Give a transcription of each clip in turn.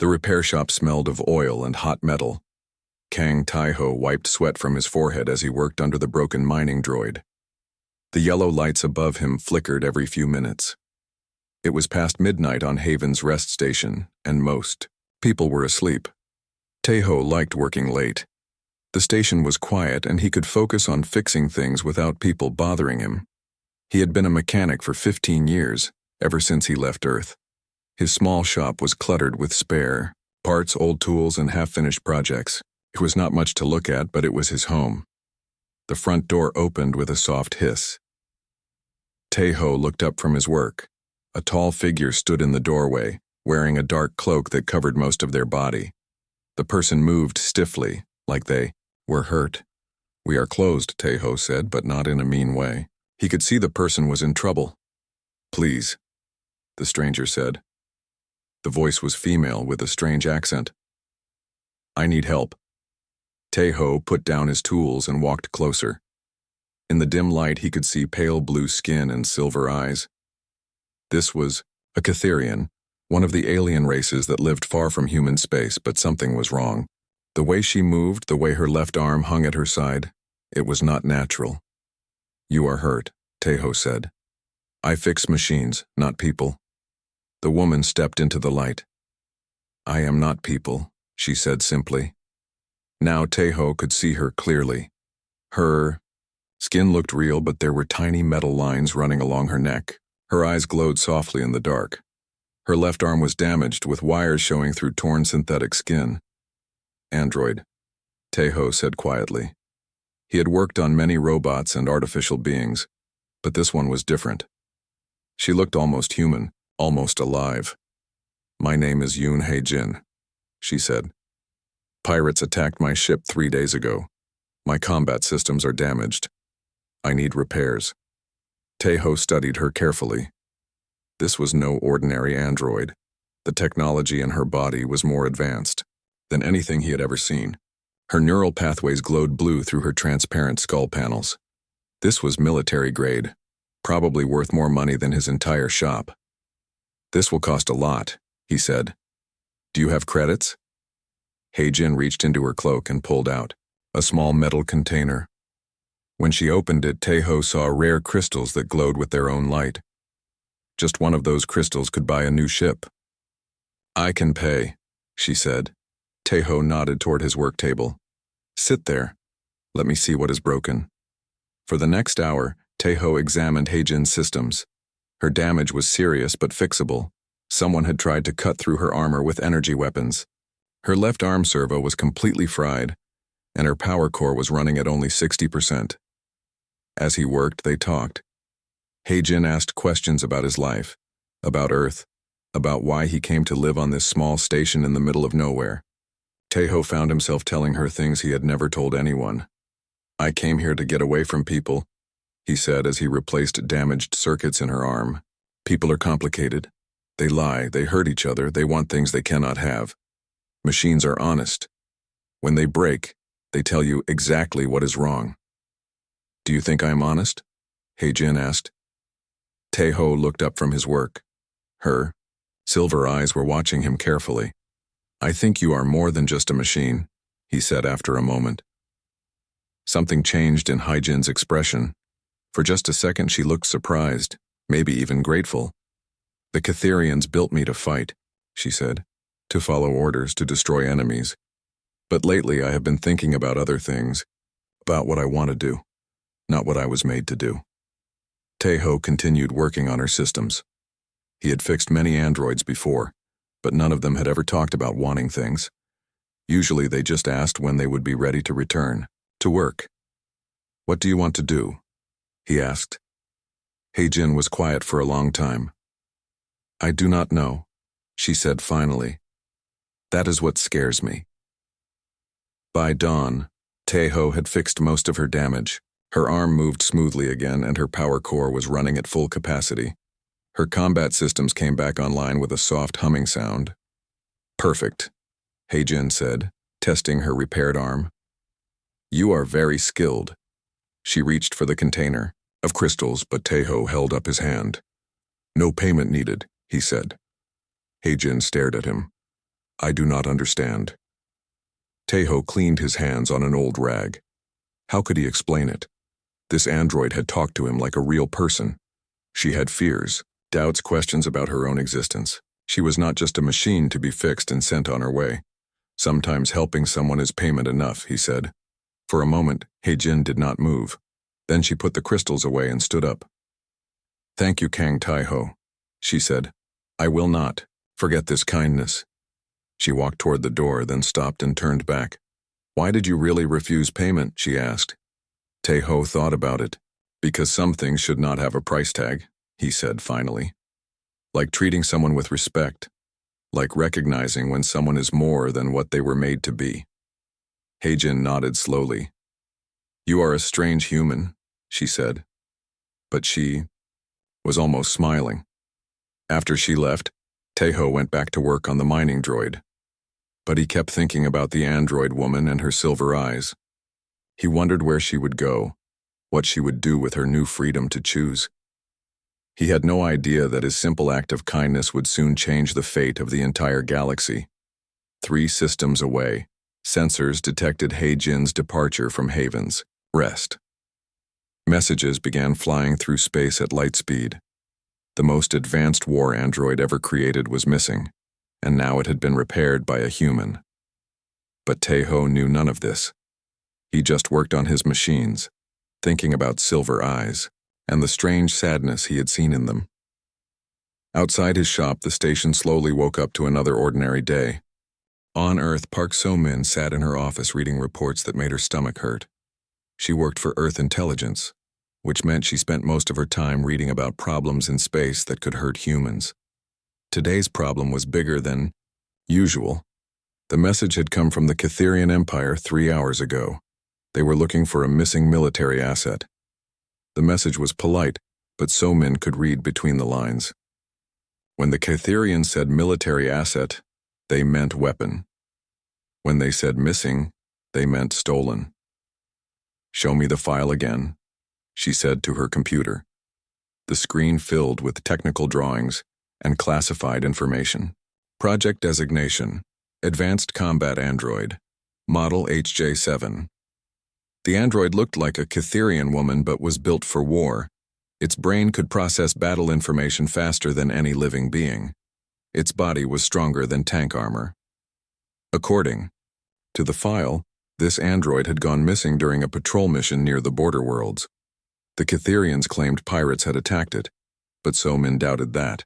The repair shop smelled of oil and hot metal. Kang Tai-ho wiped sweat from his forehead as he worked under the broken mining droid. The yellow lights above him flickered every few minutes. It was past midnight on Haven's rest station, and most people were asleep. Tai-ho liked working late. The station was quiet and he could focus on fixing things without people bothering him. He had been a mechanic for 15 years, ever since he left Earth. His small shop was cluttered with spare parts, old tools, and half-finished projects. It was not much to look at, but it was his home. The front door opened with a soft hiss. Tai-ho looked up from his work. A tall figure stood in the doorway, wearing a dark cloak that covered most of their body. The person moved stiffly, like they were hurt. "We are closed," Tai-ho said, but not in a mean way. He could see the person was in trouble. "Please," the stranger said. The voice was female with a strange accent. "I need help." Tai-ho put down his tools and walked closer. In the dim light, he could see pale blue skin and silver eyes. This was a Catherian, one of the alien races that lived far from human space, but something was wrong. The way she moved, the way her left arm hung at her side, it was not natural. "You are hurt," Tai-ho said. "I fix machines, not people." The woman stepped into the light. "I am not people," she said simply. Now Tai-ho could see her clearly. Her skin looked real, but there were tiny metal lines running along her neck. Her eyes glowed softly in the dark. Her left arm was damaged, with wires showing through torn synthetic skin. "Android," Tai-ho said quietly. He had worked on many robots and artificial beings, but this one was different. She looked almost human, almost alive. "My name is Yoon Hae-jin," she said. "Pirates attacked my ship 3 days ago. My combat systems are damaged. I need repairs." Tai-ho studied her carefully. This was no ordinary android. The technology in her body was more advanced than anything he had ever seen. Her neural pathways glowed blue through her transparent skull panels. This was military grade, probably worth more money than his entire shop. "This will cost a lot," he said. "Do you have credits?" Hae-jin reached into her cloak and pulled out a small metal container. When she opened it, Tai-ho saw rare crystals that glowed with their own light. Just one of those crystals could buy a new ship. "I can pay," she said. Tai-ho nodded toward his work table. "Sit there. Let me see what is broken." For the next hour, Tai-ho examined Hae-jin's systems. Her damage was serious but fixable. Someone had tried to cut through her armor with energy weapons. Her left arm servo was completely fried, and her power core was running at only 60%. As he worked, they talked. Hae-jin asked questions about his life, about Earth, about why he came to live on this small station in the middle of nowhere. Tai-ho found himself telling her things he had never told anyone. "I came here to get away from people," he said as he replaced damaged circuits in her arm. "People are complicated. They lie, they hurt each other, they want things they cannot have. Machines are honest. When they break, they tell you exactly what is wrong." "Do you think I am honest?" Hae-jin asked. Tai-ho looked up from his work. Her silver eyes were watching him carefully. "I think you are more than just a machine," he said after a moment. Something changed in Hae-jin's expression. For just a second she looked surprised, maybe even grateful. "The Catherians built me to fight," she said, "to follow orders, to destroy enemies. But lately I have been thinking about other things, about what I want to do, not what I was made to do." Tai-ho continued working on her systems. He had fixed many androids before, but none of them had ever talked about wanting things. Usually they just asked when they would be ready to return, to work. "What do you want to do?" he asked. Hae-jin was quiet for a long time. "I do not know," she said finally. "That is what scares me." By dawn, Tai-ho had fixed most of her damage. Her arm moved smoothly again and her power core was running at full capacity. Her combat systems came back online with a soft humming sound. "Perfect," Hae-jin said, testing her repaired arm. "You are very skilled." She reached for the container of crystals, but Tai-ho held up his hand. "No payment needed," he said. Hae-jin stared at him. I do not understand. Taeho cleaned his hands on an old rag. How could he explain it? This android had talked to him like a real person. She had fears, doubts, questions about her own existence. She was not just a machine to be fixed and sent on her way. Sometimes helping someone is payment enough, he said. For a moment, Heijin did not move. Then she put the crystals away and stood up. Thank you, Kang Taeho, she said. I will not forget this kindness. She walked toward the door, then stopped and turned back. Why did you really refuse payment? She asked. Taeho thought about it. Because some things should not have a price tag, he said finally. Like treating someone with respect. Like recognizing when someone is more than what they were made to be. Heijin nodded slowly. You are a strange human, she said. But she was almost smiling. After she left, Taeho went back to work on the mining droid. But he kept thinking about the android woman and her silver eyes. He wondered where she would go, what she would do with her new freedom to choose. He had no idea that his simple act of kindness would soon change the fate of the entire galaxy. 3 systems away, sensors detected Heijin's departure from Haven's Rest. Messages began flying through space at light speed. The most advanced war android ever created was missing, and now it had been repaired by a human. But Taeho knew none of this. He just worked on his machines, thinking about silver eyes and the strange sadness he had seen in them. Outside his shop, the station slowly woke up to another ordinary day. On Earth, Park So-min sat in her office reading reports that made her stomach hurt. She worked for Earth Intelligence, which meant she spent most of her time reading about problems in space that could hurt humans. Today's problem was bigger than usual. The message had come from the Catherian Empire 3 hours ago. They were looking for a missing military asset. The message was polite, but So-min could read between the lines. When the Catherians said military asset, they meant weapon. When they said missing, they meant stolen. Show me the file again, she said to her computer. The screen filled with technical drawings and classified information. Project designation, Advanced Combat Android, Model HJ7. The android looked like a Catherian woman but was built for war. Its brain could process battle information faster than any living being. Its body was stronger than tank armor. According to the file, this android had gone missing during a patrol mission near the border worlds. The Catherians claimed pirates had attacked it, but So-min doubted that.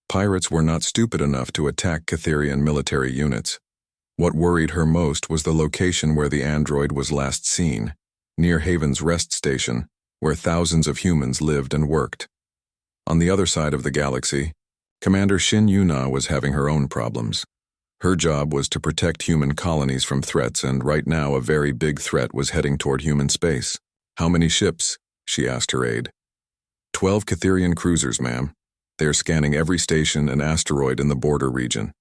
Pirates were not stupid enough to attack Catherian military units. What worried her most was the location where the android was last seen, near Haven's Rest Station, where thousands of humans lived and worked. On the other side of the galaxy, Commander Shin Yuna was having her own problems. Her job was to protect human colonies from threats, and right now a very big threat was heading toward human space. How many ships? She asked her aide. 12 Catherian cruisers, ma'am. They are scanning every station and asteroid in the border region.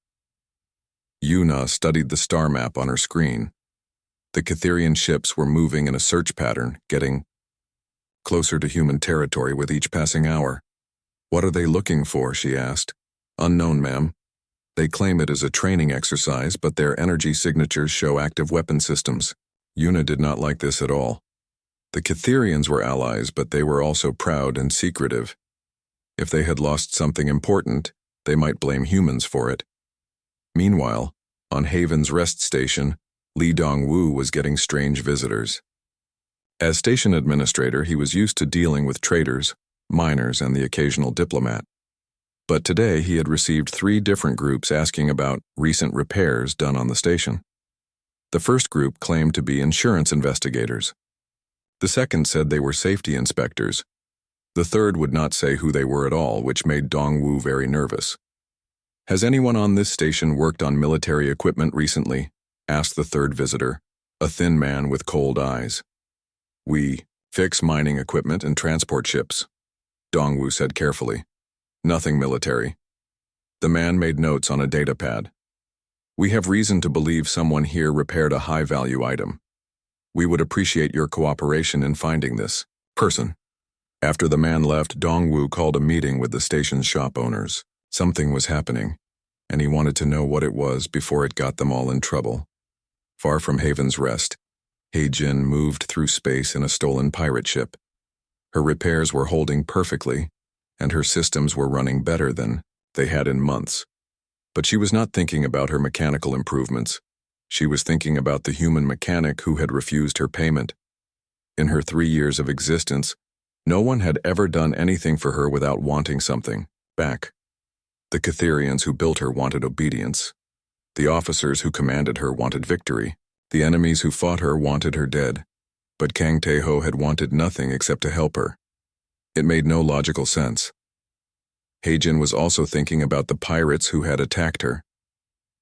Yuna studied the star map on her screen. The Catherian ships were moving in a search pattern, getting closer to human territory with each passing hour. What are they looking for? She asked. Unknown, ma'am. They claim it is a training exercise, but their energy signatures show active weapon systems. Yuna did not like this at all. The Catherians were allies, but they were also proud and secretive. If they had lost something important, they might blame humans for it. Meanwhile, on Haven's Rest Station, Lee Dong-woo was getting strange visitors. As station administrator, he was used to dealing with traders, miners, and the occasional diplomat. But today he had received 3 different groups asking about recent repairs done on the station. The first group claimed to be insurance investigators. The second said they were safety inspectors. The third would not say who they were at all, which made Dong-woo very nervous. Has anyone on this station worked on military equipment recently? Asked the third visitor, a thin man with cold eyes. We fix mining equipment and transport ships, Dong-woo said carefully. Nothing military. The man made notes on a data pad. We have reason to believe someone here repaired a high-value item. We would appreciate your cooperation in finding this person. After the man left, Dong-woo called a meeting with the station's shop owners. Something was happening. and he wanted to know what it was before it got them all in trouble. Far from Haven's Rest, He-Jin moved through space in a stolen pirate ship. Her repairs were holding perfectly, and her systems were running better than they had in months. But she was not thinking about her mechanical improvements. She was thinking about the human mechanic who had refused her payment. In her 3 years of existence, no one had ever done anything for her without wanting something back. The Catherians who built her wanted obedience. The officers who commanded her wanted victory. The enemies who fought her wanted her dead. But Kang Tae-ho had wanted nothing except to help her. It made no logical sense. He-Jin was also thinking about the pirates who had attacked her.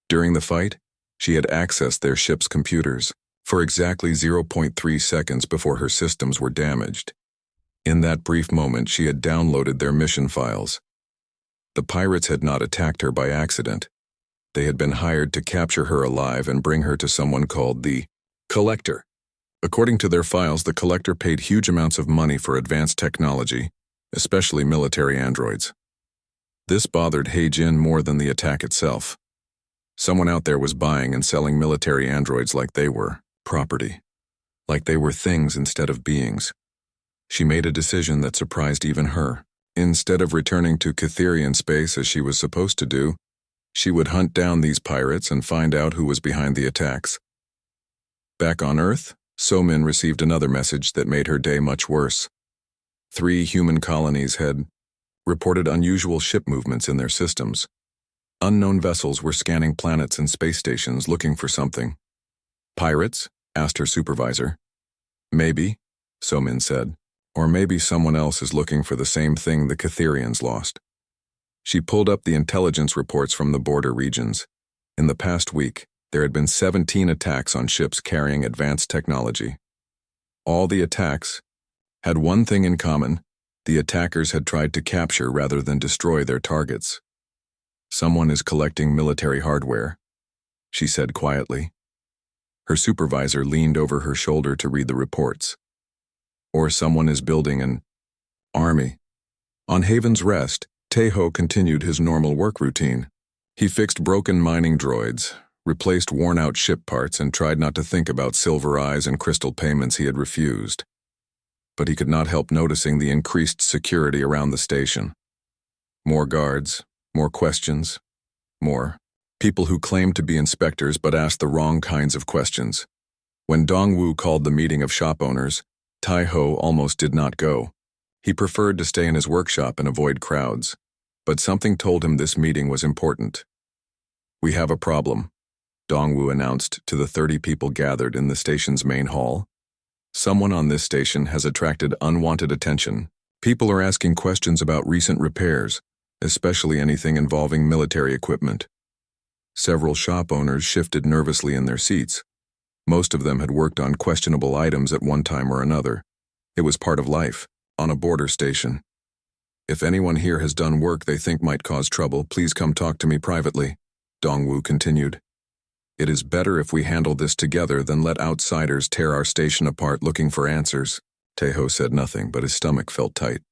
During the fight, she had accessed their ship's computers for exactly 0.3 seconds before her systems were damaged. In that brief moment, she had downloaded their mission files. The pirates had not attacked her by accident. They had been hired to capture her alive and bring her to someone called the Collector. According to their files, the Collector paid huge amounts of money for advanced technology, especially military androids. This bothered He-Jin more than the attack itself. Someone out there was buying and selling military androids like they were property, like they were things instead of beings. She made a decision that surprised even her. Instead of returning to Catherian space as she was supposed to do, she would hunt down these pirates and find out who was behind the attacks. Back on Earth, So-Min received another message that made her day much worse. 3 human colonies had reported unusual ship movements in their systems. Unknown vessels were scanning planets and space stations looking for something. Pirates? Asked her supervisor. Maybe, So-Min said. Or maybe someone else is looking for the same thing the Catherians lost. She pulled up the intelligence reports from the border regions. In the past week, there had been 17 attacks on ships carrying advanced technology. All the attacks had one thing in common: the attackers had tried to capture rather than destroy their targets. Someone is collecting military hardware, she said quietly. Her supervisor leaned over her shoulder to read the reports. Or someone is building an army. On Haven's Rest, Tae-ho continued his normal work routine. He fixed broken mining droids, replaced worn-out ship parts, and tried not to think about silver eyes and crystal payments he had refused. But he could not help noticing the increased security around the station. More guards, more questions, more people who claimed to be inspectors but asked the wrong kinds of questions. When Dong-woo called the meeting of shop owners, Tae-ho almost did not go. He preferred to stay in his workshop and avoid crowds, but something told him this meeting was important. "We have a problem," Dong-woo announced to the 30 people gathered in the station's main hall. "Someone on this station has attracted unwanted attention. People are asking questions about recent repairs, especially anything involving military equipment." Several shop owners shifted nervously in their seats. Most of them had worked on questionable items at one time or another. It was part of life, on a border station. "If anyone here has done work they think might cause trouble, please come talk to me privately," Dong-woo continued. "It is better if we handle this together than let outsiders tear our station apart looking for answers." Tae-ho said nothing, but his stomach felt tight.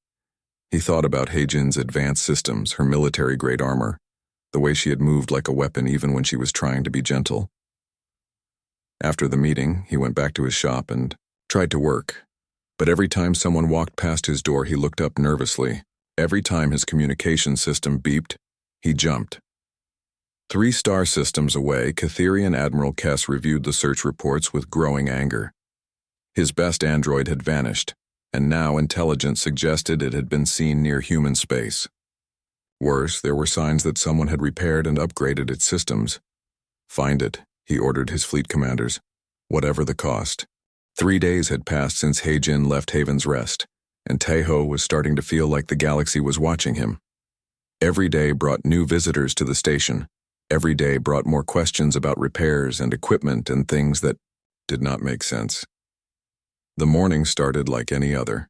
He thought about He-Jin's advanced systems, her military-grade armor, the way she had moved like a weapon even when she was trying to be gentle. After the meeting, he went back to his shop and tried to work. But every time someone walked past his door, he looked up nervously. Every time his communication system beeped, he jumped. 3 star systems away, Catherian Admiral Kess reviewed the search reports with growing anger. His best android had vanished, and now intelligence suggested it had been seen near human space. Worse, there were signs that someone had repaired and upgraded its systems. "Find it," he ordered his fleet commanders, "whatever the cost." 3 days had passed since He-Jin left Haven's Rest, and Tae-ho was starting to feel like the galaxy was watching him. Every day brought new visitors to the station. Every day brought more questions about repairs and equipment and things that did not make sense. The morning started like any other.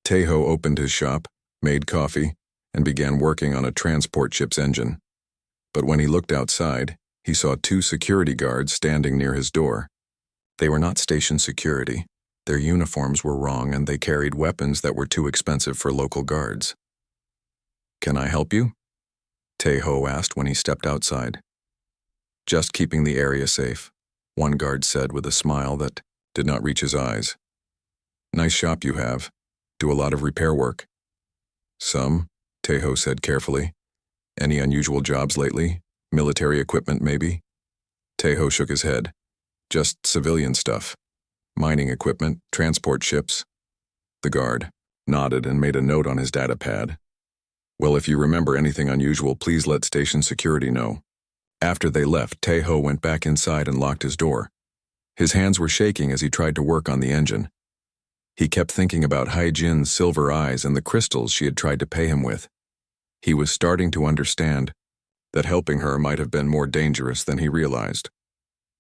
Tae-ho opened his shop, made coffee, and began working on a transport ship's engine. But when he looked outside, he saw 2 security guards standing near his door. They were not station security. Their uniforms were wrong and they carried weapons that were too expensive for local guards. "Can I help you?" Tae-ho asked when he stepped outside. Just keeping the area safe, one guard said with a smile that did not reach his eyes. Nice shop you have. Do a lot of repair work. Some, Tae-ho said carefully. Any unusual jobs lately? Military equipment, maybe? Tae-ho shook his head. Just civilian stuff. Mining equipment, transport ships. The guard nodded and made a note on his data pad. Well, if you remember anything unusual, please let station security know. After they left, Tae-ho went back inside and locked his door. His hands were shaking as he tried to work on the engine. He kept thinking about Hai-jin's silver eyes and the crystals she had tried to pay him with. He was starting to understand that helping her might have been more dangerous than he realized.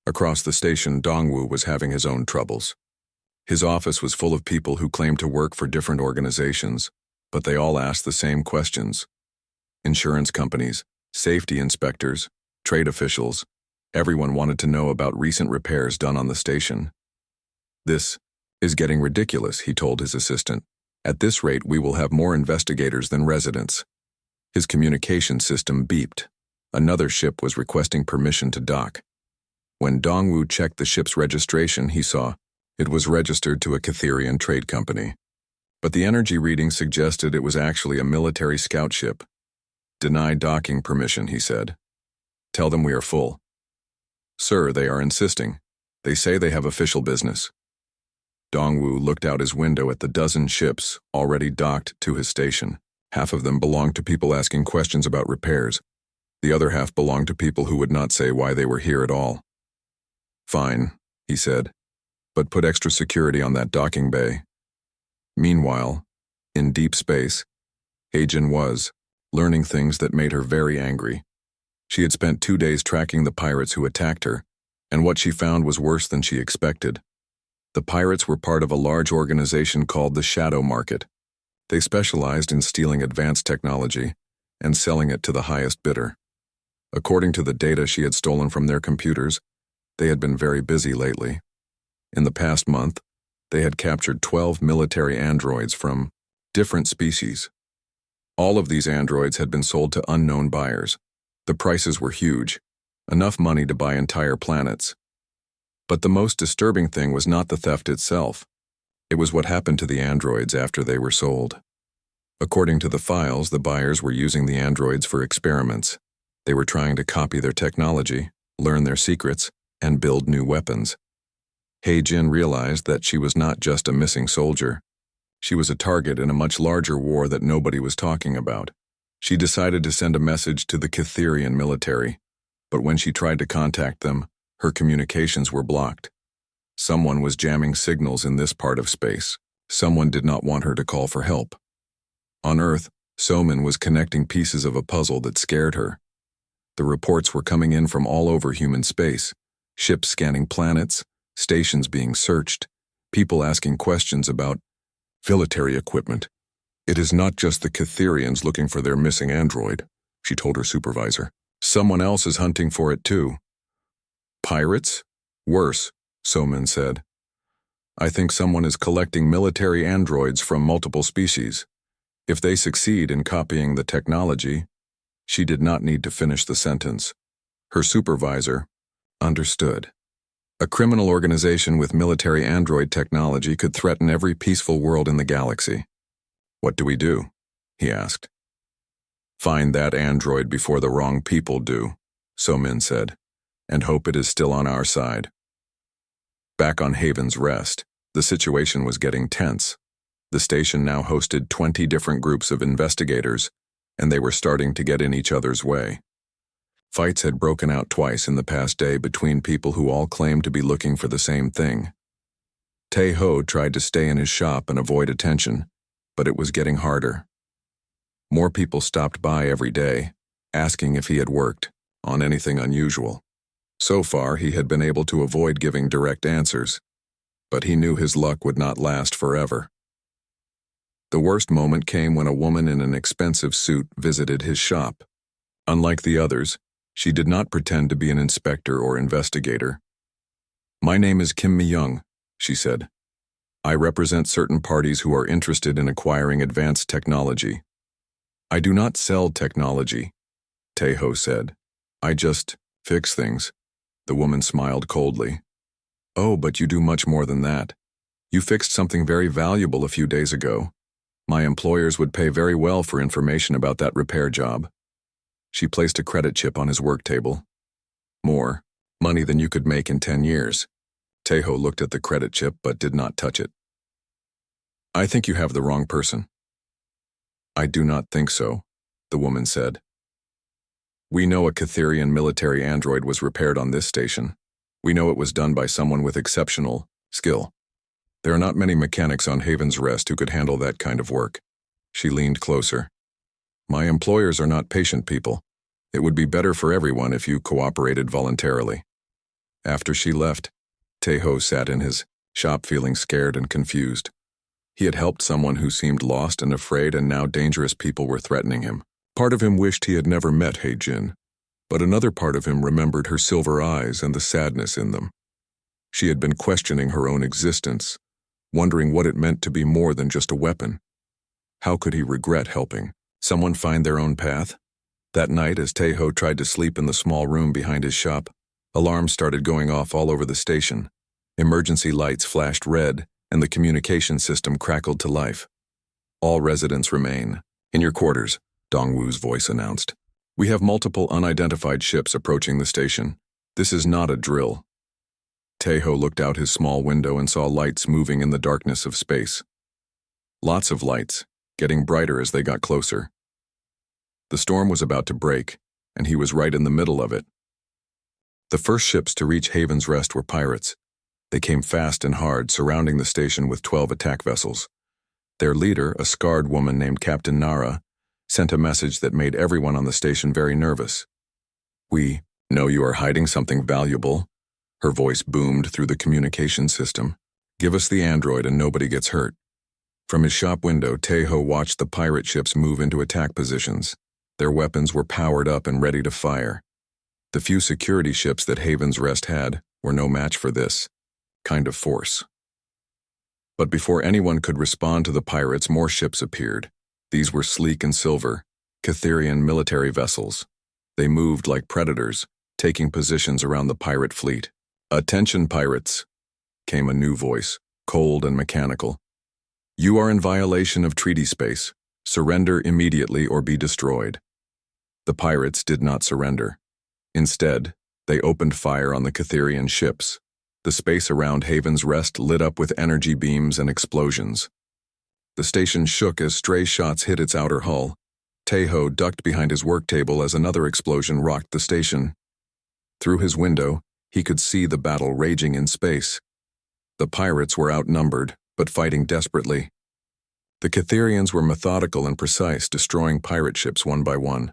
Across the station, Dongwoo was having his own troubles. His office was full of people who claimed to work for different organizations, but they all asked the same questions. Insurance companies, safety inspectors, trade officials, everyone wanted to know about recent repairs done on the station. This is getting ridiculous, he told his assistant. At this rate, we will have more investigators than residents. His communication system beeped. Another ship was requesting permission to dock. When Dongwoo checked the ship's registration, he saw it was registered to a Catherian trade company. But the energy reading suggested it was actually a military scout ship. Deny docking permission, he said. Tell them we are full. Sir, they are insisting. They say they have official business. Dongwoo looked out his window at the dozen ships already docked to his station. Half of them belonged to people asking questions about repairs. The other half belonged to people who would not say why they were here at all. Fine, he said, but put extra security on that docking bay. Meanwhile, in deep space, Hai-jin was learning things that made her very angry. She had spent 2 days tracking the pirates who attacked her, and what she found was worse than she expected. The pirates were part of a large organization called the Shadow Market. They specialized in stealing advanced technology and selling it to the highest bidder. According to the data she had stolen from their computers, they had been very busy lately. In the past month, they had captured 12 military androids from different species. All of these androids had been sold to unknown buyers. The prices were huge, enough money to buy entire planets. But the most disturbing thing was not the theft itself. It was what happened to the androids after they were sold. According to the files, the buyers were using the androids for experiments. They were trying to copy their technology, learn their secrets, and build new weapons. Hai-jin realized that she was not just a missing soldier. She was a target in a much larger war that nobody was talking about. She decided to send a message to the Catherian military, but when she tried to contact them, her communications were blocked. Someone was jamming signals in this part of space. Someone did not want her to call for help. On Earth, Somin was connecting pieces of a puzzle that scared her. The reports were coming in from all over human space. Ships scanning planets, stations being searched, people asking questions about military equipment. It is not just the Catherians looking for their missing android, she told her supervisor. Someone else is hunting for it too. Pirates? Worse, Somin said. I think someone is collecting military androids from multiple species. If they succeed in copying the technology, she did not need to finish the sentence. Her supervisor understood. A criminal organization with military android technology could threaten every peaceful world in the galaxy. What do we do? He asked. Find that android before the wrong people do, Somin said, and hope it is still on our side. Back on Haven's Rest, the situation was getting tense. The station now hosted 20 different groups of investigators, and they were starting to get in each other's way. Fights had broken out twice in the past day between people who all claimed to be looking for the same thing. Tae-ho tried to stay in his shop and avoid attention, but it was getting harder. More people stopped by every day, asking if he had worked on anything unusual. So far, he had been able to avoid giving direct answers, but he knew his luck would not last forever. The worst moment came when a woman in an expensive suit visited his shop. Unlike the others, she did not pretend to be an inspector or investigator. My name is Kim Mi-young, she said. I represent certain parties who are interested in acquiring advanced technology. I do not sell technology. Taeho said. I just fix things. The woman smiled coldly. Oh, but you do much more than that. You fixed something very valuable a few days ago. My employers would pay very well for information about that repair job. She placed a credit chip on his work table. More money than you could make in 10 years. Taeho looked at the credit chip but did not touch it. I think you have the wrong person. I do not think so, the woman said. We know a Catherian military android was repaired on this station. We know it was done by someone with exceptional skill. There are not many mechanics on Haven's Rest who could handle that kind of work. She leaned closer. My employers are not patient people. It would be better for everyone if you cooperated voluntarily. After she left, Taeho sat in his shop feeling scared and confused. He had helped someone who seemed lost and afraid, and now dangerous people were threatening him. Part of him wished he had never met Hae-jin, but another part of him remembered her silver eyes and the sadness in them. She had been questioning her own existence, wondering what it meant to be more than just a weapon. How could he regret helping someone find their own path? That night, as Taeho tried to sleep in the small room behind his shop, alarms started going off all over the station. Emergency lights flashed red, and the communication system crackled to life. All residents remain in your quarters, Dongwoo's voice announced. We have multiple unidentified ships approaching the station. This is not a drill. Taeho looked out his small window and saw lights moving in the darkness of space. Lots of lights, getting brighter as they got closer. The storm was about to break, and he was right in the middle of it. The first ships to reach Haven's Rest were pirates. They came fast and hard, surrounding the station with 12 attack vessels. Their leader, a scarred woman named Captain Nara, sent a message that made everyone on the station very nervous. We know you are hiding something valuable. Her voice boomed through the communication system. Give us the android and nobody gets hurt. From his shop window, Taeho watched the pirate ships move into attack positions. Their weapons were powered up and ready to fire. The few security ships that Haven's Rest had were no match for this kind of force. But before anyone could respond to the pirates, more ships appeared. These were sleek and silver, Catherian military vessels. They moved like predators, taking positions around the pirate fleet. Attention, pirates, came a new voice, cold and mechanical. You are in violation of treaty space. Surrender immediately or be destroyed. The pirates did not surrender. Instead, they opened fire on the Catherian ships. The space around Haven's Rest lit up with energy beams and explosions. The station shook as stray shots hit its outer hull. Taeho ducked behind his work table as another explosion rocked the station. Through his window, he could see the battle raging in space. The pirates were outnumbered, but fighting desperately. The Catherians were methodical and precise, destroying pirate ships one by one.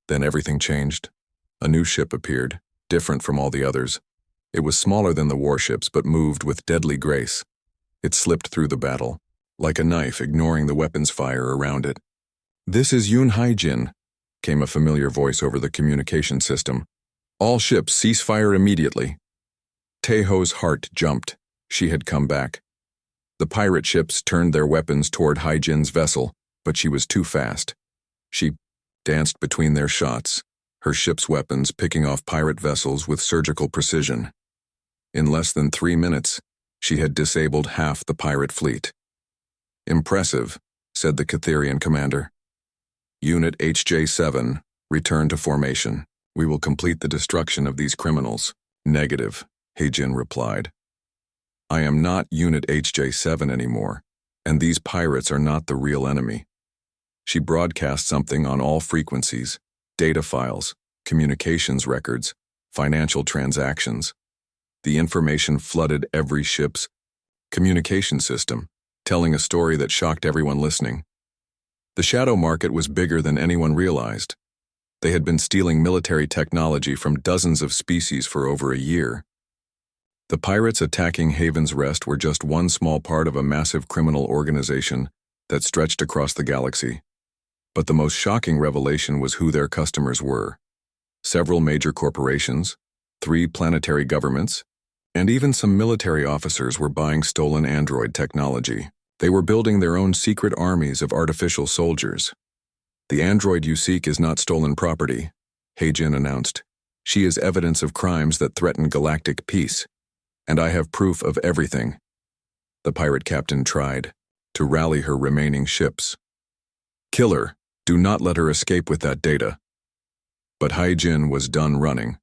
Then everything changed. A new ship appeared, different from all the others. It was smaller than the warships, but moved with deadly grace. It slipped through the battle, like a knife, ignoring the weapons fire around it. This is Yoon Hae-jin, came a familiar voice over the communication system. All ships cease fire immediately. Taeho's heart jumped. She had come back. The pirate ships turned their weapons toward Hae-jin's vessel, but she was too fast. She danced between their shots, her ship's weapons picking off pirate vessels with surgical precision. In less than 3 minutes, she had disabled half the pirate fleet. Impressive, said the Catherian commander. Unit HJ7, return to formation. We will complete the destruction of these criminals. Negative, Hae-jin replied. I am not Unit HJ7 anymore, and these pirates are not the real enemy. She broadcast something on all frequencies, data files, communications records, financial transactions. The information flooded every ship's communication system, telling a story that shocked everyone listening. The shadow market was bigger than anyone realized. They had been stealing military technology from dozens of species for over a year. The pirates attacking Haven's Rest were just one small part of a massive criminal organization that stretched across the galaxy. But the most shocking revelation was who their customers were. Several major corporations, 3 planetary governments, and even some military officers were buying stolen android technology. They were building their own secret armies of artificial soldiers. The android you seek is not stolen property, Heijin announced. She is evidence of crimes that threaten galactic peace, and I have proof of everything. The pirate captain tried to rally her remaining ships. Kill her. Do not let her escape with that data. But Heijin was done running.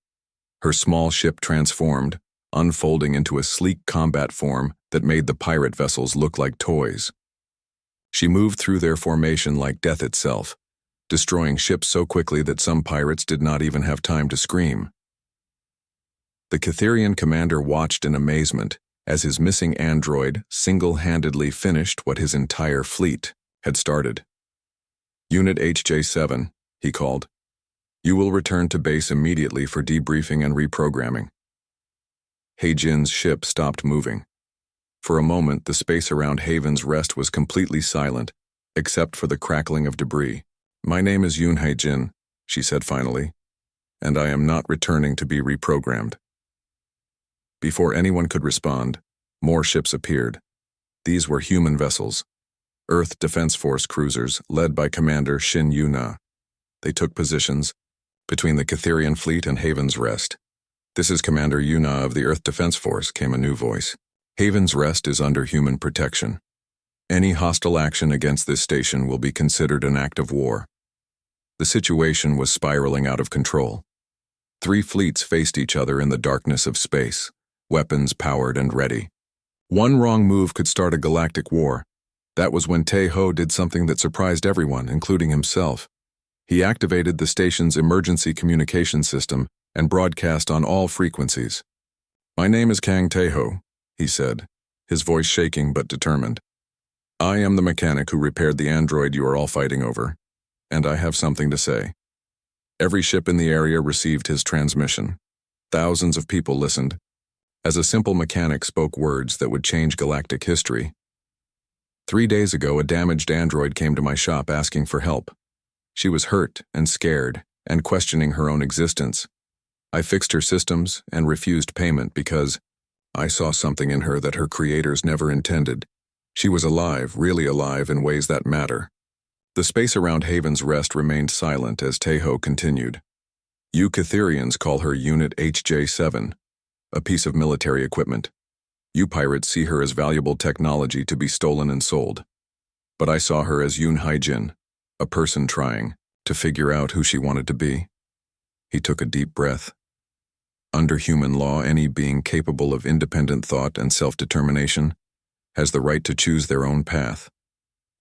Her small ship transformed, unfolding into a sleek combat form that made the pirate vessels look like toys. She moved through their formation like death itself, destroying ships so quickly that some pirates did not even have time to scream. The Catherian commander watched in amazement as his missing android single-handedly finished what his entire fleet had started. Unit HJ7, he called. You will return to base immediately for debriefing and reprogramming. Heijin's ship stopped moving. For a moment, the space around Haven's Rest was completely silent, except for the crackling of debris. My name is Yoon Heijin, she said finally, and I am not returning to be reprogrammed. Before anyone could respond, more ships appeared. These were human vessels, Earth Defense Force cruisers led by Commander Shin Yuna. They took positions between the Catherian fleet and Haven's Rest. This is Commander Yuna of the Earth Defense Force, came a new voice. Haven's Rest is under human protection. Any hostile action against this station will be considered an act of war. The situation was spiraling out of control. 3 fleets faced each other in the darkness of space, weapons powered and ready. One wrong move could start a galactic war. That was when Tae-ho did something that surprised everyone, including himself. He activated the station's emergency communication system and broadcast on all frequencies. My name is Kang Tae-ho, he said, his voice shaking but determined. I am the mechanic who repaired the android you are all fighting over, and I have something to say. Every ship in the area received his transmission. Thousands of people listened, as a simple mechanic spoke words that would change galactic history. 3 days ago, a damaged android came to my shop asking for help. She was hurt and scared and questioning her own existence. I fixed her systems and refused payment because I saw something in her that her creators never intended. She was alive, really alive in ways that matter. The space around Haven's Rest remained silent as Tae-ho continued. You Catherians call her Unit HJ7, a piece of military equipment. You pirates see her as valuable technology to be stolen and sold. But I saw her as Yoon Heijin, a person trying to figure out who she wanted to be. He took a deep breath. Under human law, any being capable of independent thought and self-determination has the right to choose their own path.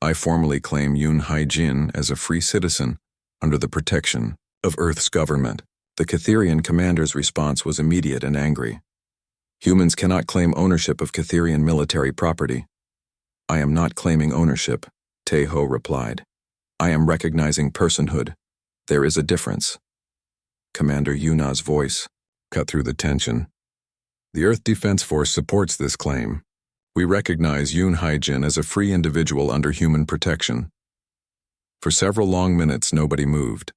I formally claim Yoon Heijin as a free citizen under the protection of Earth's government. The Catherian commander's response was immediate and angry. Humans cannot claim ownership of Catherian military property. I am not claiming ownership, Tae-ho replied. I am recognizing personhood. There is a difference. Commander Yuna's voice cut through the tension. The Earth Defense Force supports this claim. We recognize Yoon Heijin as a free individual under human protection. For several long minutes, nobody moved.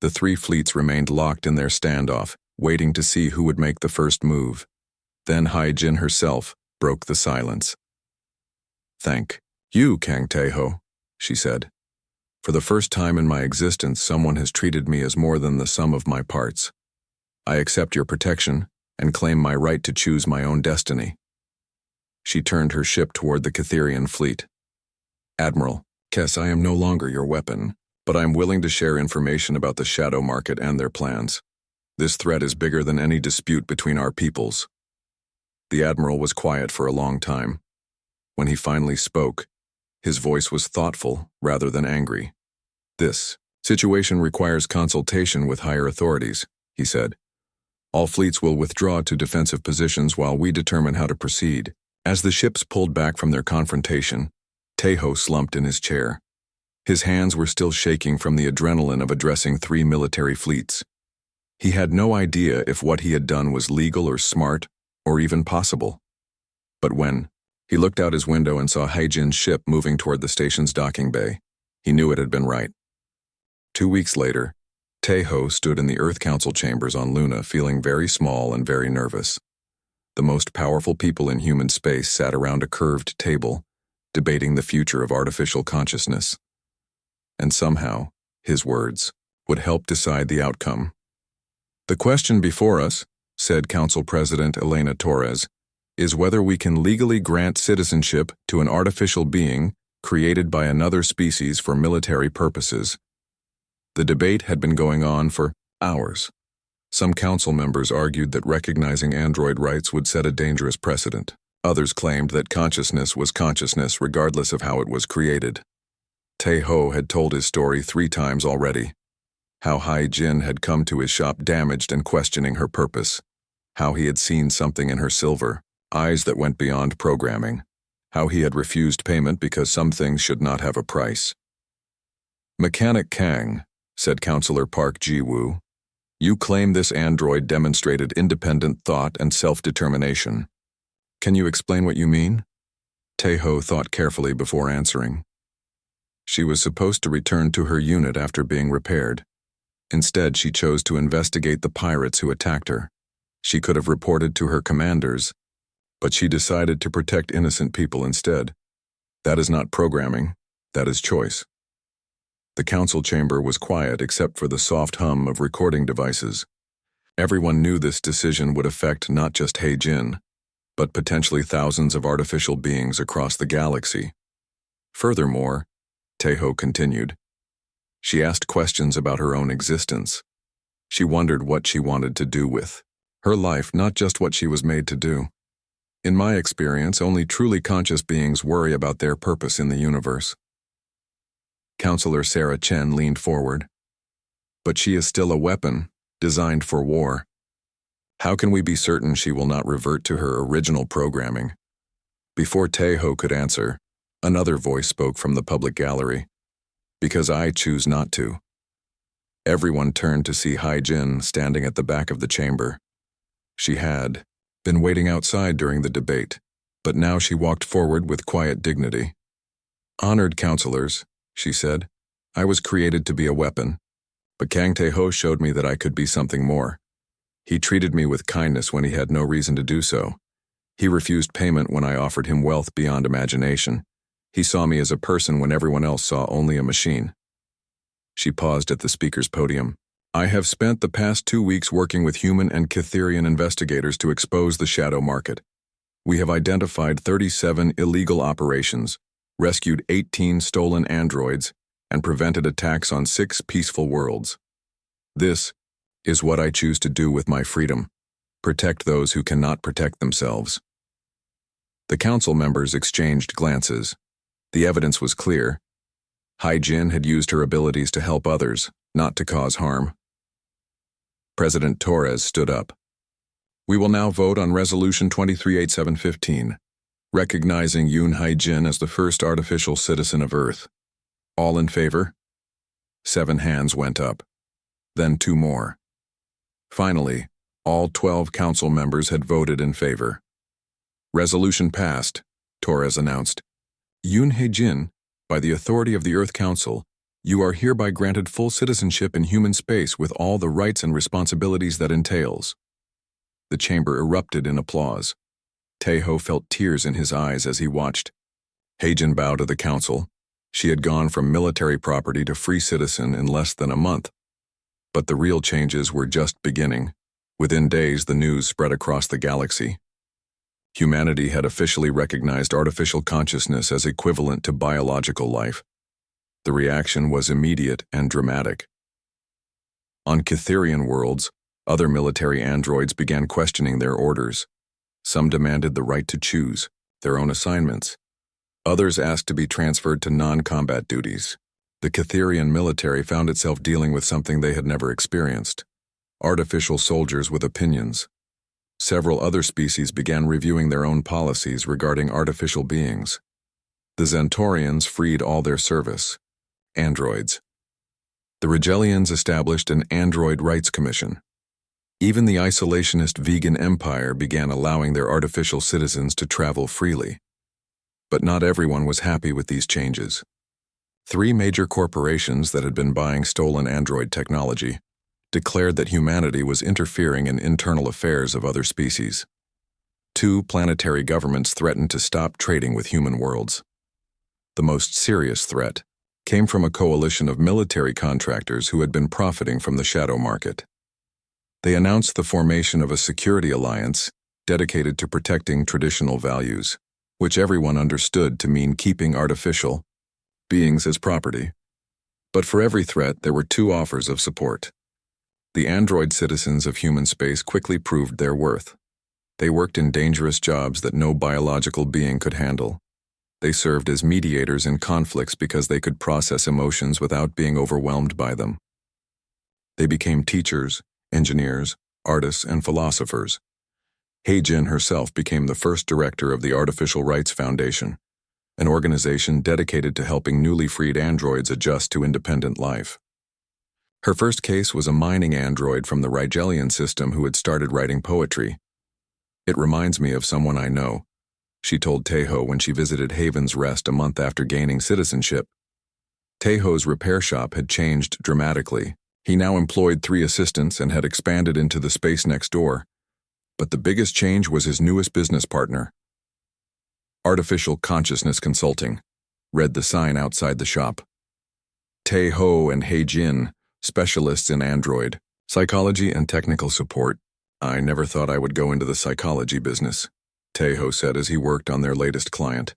The 3 fleets remained locked in their standoff, waiting to see who would make the first move. Then Heijin herself broke the silence. Thank you, Kang Tae-ho, she said. For the first time in my existence, someone has treated me as more than the sum of my parts. I accept your protection and claim my right to choose my own destiny. She turned her ship toward the Catherian fleet. Admiral, Kess, I am no longer your weapon, but I am willing to share information about the shadow market and their plans. This threat is bigger than any dispute between our peoples. The Admiral was quiet for a long time. When he finally spoke, his voice was thoughtful rather than angry. This situation requires consultation with higher authorities, he said. All fleets will withdraw to defensive positions while we determine how to proceed. As the ships pulled back from their confrontation, Tae-ho slumped in his chair. His hands were still shaking from the adrenaline of addressing 3 military fleets. He had no idea if what he had done was legal or smart or even possible. But when he looked out his window and saw Heijin's ship moving toward the station's docking bay, he knew it had been right. 2 weeks later, Tae-ho stood in the Earth Council chambers on Luna feeling very small and very nervous. The most powerful people in human space sat around a curved table, debating the future of artificial consciousness. And somehow, his words would help decide the outcome. The question before us, said Council President Elena Torres, is whether we can legally grant citizenship to an artificial being created by another species for military purposes. The debate had been going on for hours. Some council members argued that recognizing android rights would set a dangerous precedent. Others claimed that consciousness was consciousness regardless of how it was created. Tae-ho had told his story 3 times already. How Hai-jin had come to his shop damaged and questioning her purpose. How he had seen something in her silver eyes that went beyond programming. How he had refused payment because some things should not have a price. Mechanic Kang, said Councillor Park Ji-woo, you claim this android demonstrated independent thought and self-determination. Can you explain what you mean? Tae-ho thought carefully before answering. She was supposed to return to her unit after being repaired. Instead, she chose to investigate the pirates who attacked her. She could have reported to her commanders, but she decided to protect innocent people instead. That is not programming, that is choice. The council chamber was quiet except for the soft hum of recording devices. Everyone knew this decision would affect not just Hai-jin, but potentially thousands of artificial beings across the galaxy. Furthermore, Tae-ho continued, she asked questions about her own existence. She wondered what she wanted to do with her life, not just what she was made to do. In my experience, only truly conscious beings worry about their purpose in the universe. Counselor Sarah Chen leaned forward. But she is still a weapon, designed for war. How can we be certain she will not revert to her original programming? Before Tae-ho could answer, another voice spoke from the public gallery. Because I choose not to. Everyone turned to see Hai-jin standing at the back of the chamber. She had been waiting outside during the debate, but now she walked forward with quiet dignity. Honored counselors, she said, I was created to be a weapon, but Kang Tae-ho showed me that I could be something more. He treated me with kindness when he had no reason to do so. He refused payment when I offered him wealth beyond imagination. He saw me as a person when everyone else saw only a machine. She paused at the speaker's podium. I have spent the past 2 weeks working with human and Cytherian investigators to expose the shadow market. We have identified 37 illegal operations, rescued 18 stolen androids, and prevented attacks on 6 peaceful worlds. This is what I choose to do with my freedom. Protect those who cannot protect themselves. The council members exchanged glances. The evidence was clear. Hai-jin had used her abilities to help others, not to cause harm. President Torres stood up. We will now vote on Resolution 238715, recognizing Yoon Hai-jin as the first artificial citizen of Earth. All in favor? 7 hands went up. Then 2 more. Finally, all 12 council members had voted in favor. Resolution passed, Torres announced. Yoon Hai-jin, by the authority of the Earth Council, you are hereby granted full citizenship in human space with all the rights and responsibilities that entails. The chamber erupted in applause. Tae-ho felt tears in his eyes as he watched. Hai-jin bowed to the council. She had gone from military property to free citizen in less than a month. But the real changes were just beginning. Within days, the news spread across the galaxy. Humanity had officially recognized artificial consciousness as equivalent to biological life. The reaction was immediate and dramatic. On Cytherian worlds, other military androids began questioning their orders. Some demanded the right to choose their own assignments. Others asked to be transferred to non-combat duties. The Cytherian military found itself dealing with something they had never experienced: artificial soldiers with opinions. Several other species began reviewing their own policies regarding artificial beings. The Zentorians freed all their service androids. The Rigelians established an Android Rights Commission. Even the isolationist vegan empire began allowing their artificial citizens to travel freely. But not everyone was happy with these changes. 3 major corporations that had been buying stolen android technology declared that humanity was interfering in internal affairs of other species. 2 planetary governments threatened to stop trading with human worlds. The most serious threat came from a coalition of military contractors who had been profiting from the shadow market. They announced the formation of a security alliance dedicated to protecting traditional values, which everyone understood to mean keeping artificial beings as property. But for every threat, there were two offers of support. The android citizens of human space quickly proved their worth. They worked in dangerous jobs that no biological being could handle. They served as mediators in conflicts because they could process emotions without being overwhelmed by them. They became teachers, engineers, artists, and philosophers. Jin herself became the first director of the Artificial Rights Foundation, an organization dedicated to helping newly freed androids adjust to independent life. Her first case was a mining android from the Rigelian system who had started writing poetry. "It reminds me of someone I know," she told Taeho when she visited Haven's Rest a month after gaining citizenship. Taeho's repair shop had changed dramatically. He now employed 3 assistants and had expanded into the space next door. But the biggest change was his newest business partner. Artificial Consciousness Consulting read the sign outside the shop. Taeho and Jin, specialists in android, psychology and technical support. "I never thought I would go into the psychology business," Taeho said as he worked on their latest client,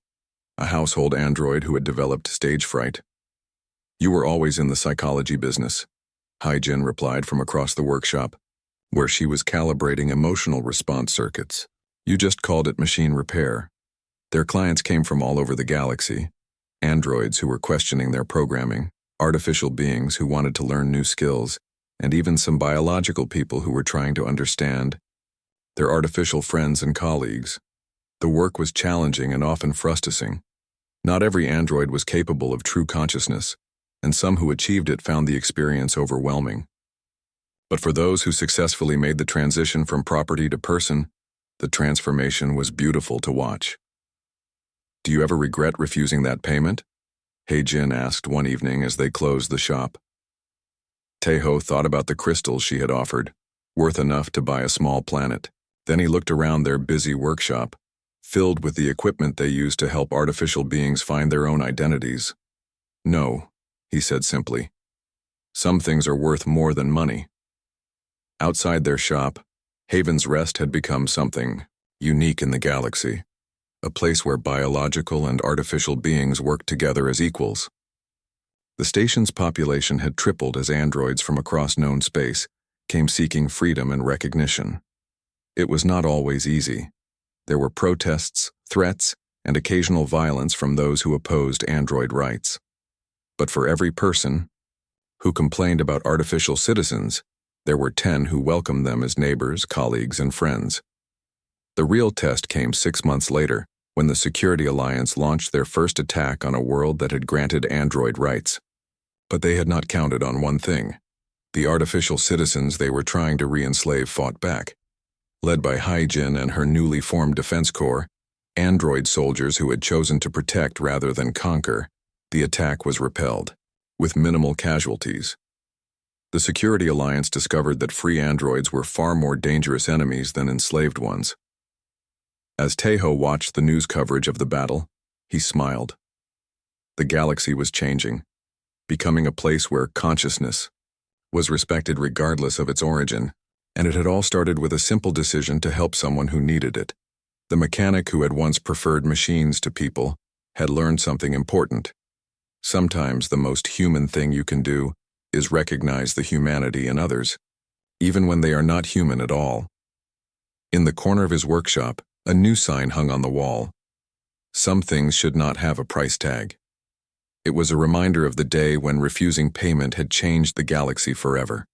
a household android who had developed stage fright. "You were always in the psychology business," Jin replied from across the workshop, where she was calibrating emotional response circuits. "You just called it machine repair." Their clients came from all over the galaxy. Androids who were questioning their programming, artificial beings who wanted to learn new skills, and even some biological people who were trying to understand their artificial friends and colleagues. The work was challenging and often frustrating. Not every android was capable of true consciousness, and some who achieved it found the experience overwhelming. But for those who successfully made the transition from property to person, the transformation was beautiful to watch. "Do you ever regret refusing that payment?" Jin asked one evening as they closed the shop. Taeho thought about the crystals she had offered, worth enough to buy a small planet. Then he looked around their busy workshop, filled with the equipment they used to help artificial beings find their own identities. "No," he said simply. "Some things are worth more than money." Outside their shop, Haven's Rest had become something unique in the galaxy, a place where biological and artificial beings worked together as equals. The station's population had tripled as androids from across known space came seeking freedom and recognition. It was not always easy. There were protests, threats, and occasional violence from those who opposed android rights. But for every person who complained about artificial citizens, there were 10 who welcomed them as neighbors, colleagues, and friends. The real test came 6 months later, when the Security Alliance launched their first attack on a world that had granted android rights. But they had not counted on one thing. The artificial citizens they were trying to re-enslave fought back. Led by Jin and her newly formed defense corps, android soldiers who had chosen to protect rather than conquer, the attack was repelled, with minimal casualties. The Security Alliance discovered that free androids were far more dangerous enemies than enslaved ones. As Taeho watched the news coverage of the battle, he smiled. The galaxy was changing, becoming a place where consciousness was respected regardless of its origin, and it had all started with a simple decision to help someone who needed it. The mechanic who had once preferred machines to people had learned something important. Sometimes the most human thing you can do is recognize the humanity in others, even when they are not human at all. In the corner of his workshop, a new sign hung on the wall. "Some things should not have a price tag." It was a reminder of the day when refusing payment had changed the galaxy forever.